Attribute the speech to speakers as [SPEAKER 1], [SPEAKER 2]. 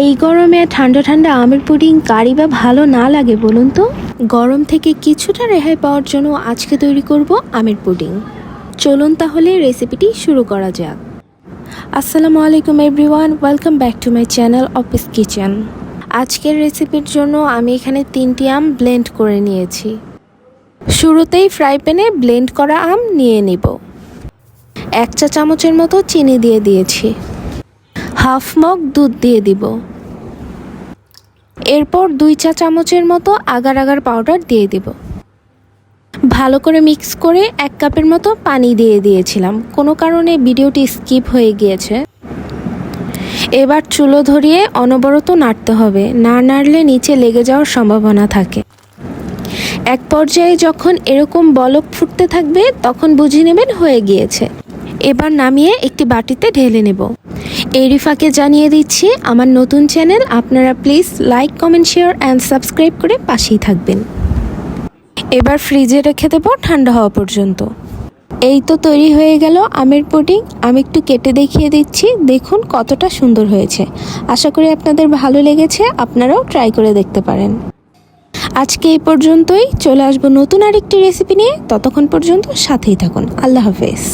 [SPEAKER 1] এই গরমে ঠান্ডা ঠান্ডা আমের পুডিং কারি বা ভালো না লাগে বলুন তো? গরম থেকে কিছুটা রেহাই পাওয়ার জন্য আজকে তৈরি করব আমের পুডিং। চলুন তাহলে রেসিপিটি শুরু করা যাক। আসসালামু আলাইকুম everyone, welcome back to my channel office kitchen. আজকের রেসিপির জন্য আমি এখানে 3টি আম ব্লেন্ড করে নিয়েছি। শুরুতেই ফ্রাই প্যানে ব্লেন্ড করা আম নিয়ে নিব। 1 চা চামচের মতো চিনি দিয়ে দিয়েছি। হাফ মগ দুধ দিয়ে দিব। এরপর 2 চা চামচের মতো আগার আগার পাউডার দিয়ে দিব। ভালো করে মিক্স করে 1 কাপের মতো পানি দিয়ে দিয়েছিলাম, কোনো কারণে ভিডিওটি স্কিপ হয়ে গিয়েছে। এবার চুলো ধরিয়ে অনবরত নাড়তে হবে, না নাড়লে নিচে লেগে যাওয়ার সম্ভাবনা থাকে। এক পর্যায়ে যখন এরকম বলক ফুটতে থাকবে তখন বুঝে নেবেন হয়ে গিয়েছে। এবার নামিয়ে একটি বাটিতে ঢেলে নেব। এরই ফাঁকে জানিয়ে দিচ্ছি আমার নতুন চ্যানেল, আপনারা please like, comment, share and subscribe করে পাশেই থাকবেন। এবার ফ্রিজে রেখে দেবো ঠান্ডা হওয়া পর্যন্ত। এই তো তৈরি হয়ে গেল আমের পুডিং। আমি একটু কেটে দেখিয়ে দিচ্ছি, দেখুন কতটা সুন্দর হয়েছে। আশা করি আপনাদের ভালো লেগেছে, আপনারাও ট্রাই করে দেখতে পারেন। আজকে এই পর্যন্তই, চলে আসবো নতুন আরেকটি রেসিপি নিয়ে। ততক্ষণ পর্যন্ত সাথেই থাকুন। আল্লাহ হাফেজ।